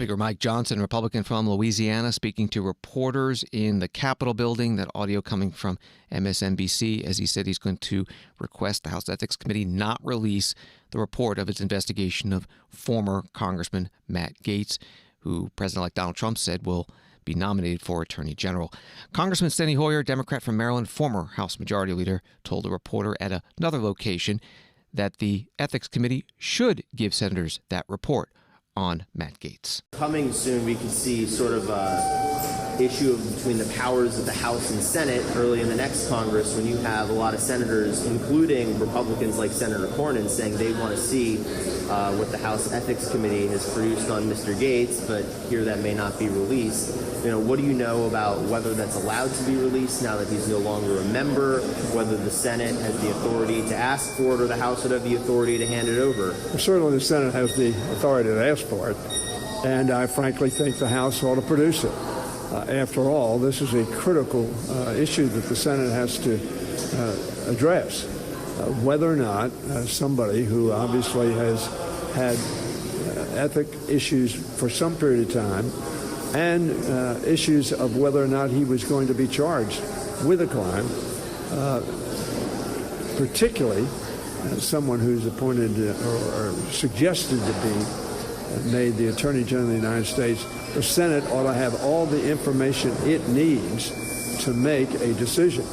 Speaker Mike Johnson, Republican from Louisiana, speaking to reporters in the Capitol building. That audio coming from MSNBC, as he said he's going to request the House Ethics Committee not release the report of its investigation of former Congressman Matt Gaetz, who President-elect Donald Trump said will be nominated for Attorney General. Congressman Steny Hoyer, Democrat from Maryland, former House Majority Leader, told a reporter at another location that the Ethics Committee should give senators that report on Matt Gaetz. Coming soon, we could see sort of an issue between the powers of the House and Senate early in the next Congress, when you have a lot of senators, including Republicans like Senator Cornyn, saying they want to see what the House Ethics Committee has produced on Mr. Gaetz, but here that may not be released. What do you know about whether that's allowed to be released now that he's no longer a member, whether the Senate has the authority to ask for it or the House would have the authority to hand it over? Well, certainly the Senate has the authority to ask for it, and I frankly think the House ought to produce it. After all, this is a critical issue that the Senate has to address, whether or not somebody who obviously has had ethic issues for some period of time and issues of whether or not he was going to be charged with a crime, particularly someone who's appointed or suggested to be made the Attorney General of the United States. The Senate ought to have all the information it needs to make a decision.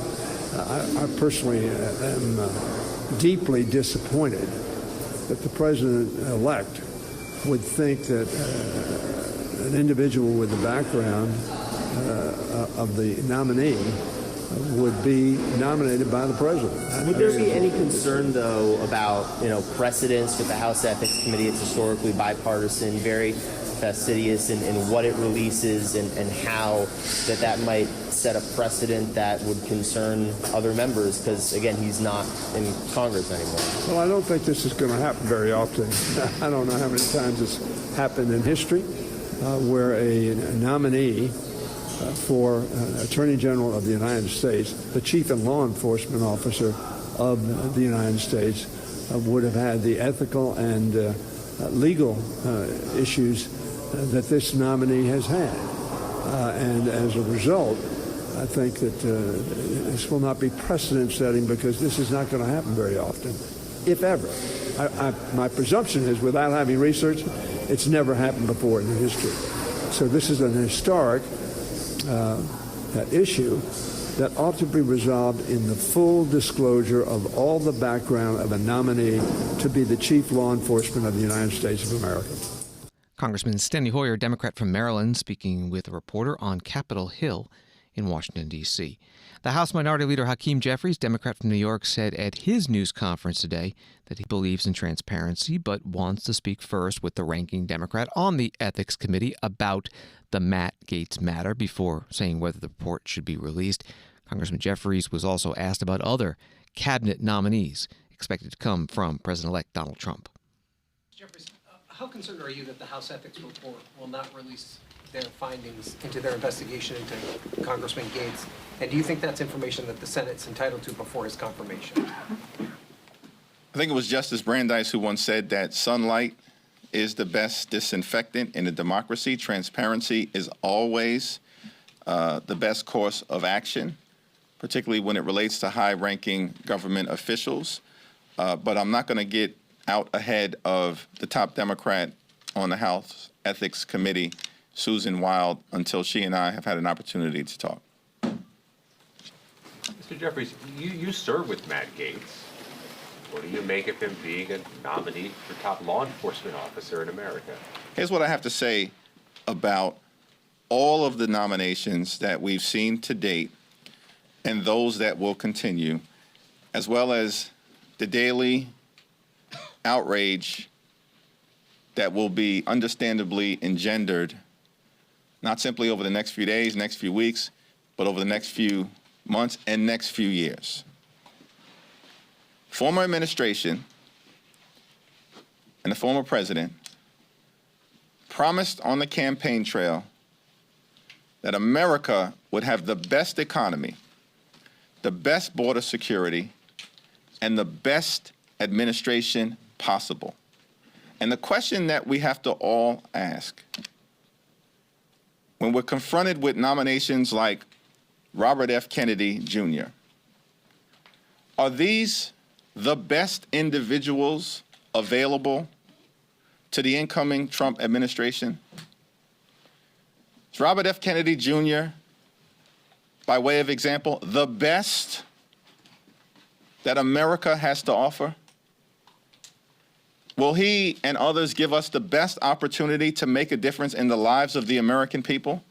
I personally am deeply disappointed that the President-elect would think that an individual with the background of the nominee would be nominated by the President. Would there be any concern, though, about precedents with the House Ethics Committee? It's historically bipartisan, very fastidious in what it releases and how that might set a precedent that would concern other members, because, again, he's not in Congress anymore. Well, I don't think this is going to happen very often. I don't know how many times it's happened in history where a nominee for Attorney General of the United States, the chief and law enforcement officer of the United States, would have had the ethical and legal issues that this nominee has had. And as a result, I think that this will not be precedent-setting, because this is not going to happen very often, if ever. My presumption is, without having researched, it's never happened before in history. So this is an historic issue that ought to be resolved in the full disclosure of all the background of a nominee to be the chief law enforcement of the United States of America. Congressman Steny Hoyer, Democrat from Maryland, speaking with a reporter on Capitol Hill in Washington, D.C. The House Minority Leader Hakeem Jeffries, Democrat from New York, said at his news conference today that he believes in transparency but wants to speak first with the ranking Democrat on the Ethics Committee about the Matt Gaetz matter before saying whether the report should be released. Congressman Jeffries was also asked about other cabinet nominees expected to come from President-elect Donald Trump. Jeffries, how concerned are you that the House Ethics Report will not release their findings into their investigation into Congressman Gaetz? And do you think that's information that the Senate's entitled to before his confirmation? I think it was Justice Brandeis who once said that sunlight is the best disinfectant in a democracy. Transparency is always the best course of action, particularly when it relates to high-ranking government officials. But I'm not going to get out ahead of the top Democrat on the House Ethics Committee, Susan Wild, until she and I have had an opportunity to talk. Mr. Jeffries, you serve with Matt Gaetz. What do you make of him being a nominee for top law enforcement officer in America? Here's what I have to say about all of the nominations that we've seen to date and those that will continue, as well as the daily outrage that will be understandably engendered, not simply over the next few days, next few weeks, but over the next few months and next few years. Former administration and the former president promised on the campaign trail that America would have the best economy, the best border security, and the best administration possible. And the question that we have to all ask when we're confronted with nominations like Robert F. Kennedy Jr., are these the best individuals available to the incoming Trump administration? Is Robert F. Kennedy Jr., by way of example, the best that America has to offer? Will he and others give us the best opportunity to make a difference in the lives of the American people?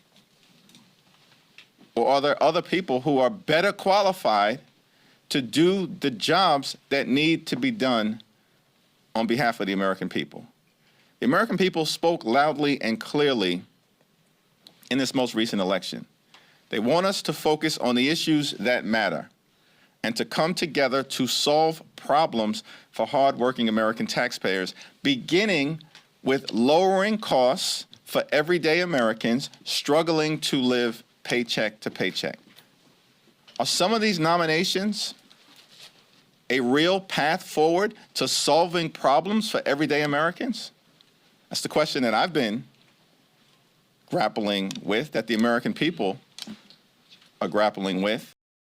Or are there other people who are better qualified to do the jobs that need to be done on behalf of the American people? The American people spoke loudly and clearly in this most recent election. They want us to focus on the issues that matter and to come together to solve problems for hardworking American taxpayers, beginning with lowering costs for everyday Americans struggling to live paycheck to paycheck. Are some of these nominations a real path forward to solving problems for everyday Americans? That's the question that I've been grappling with, that the American people are grappling with.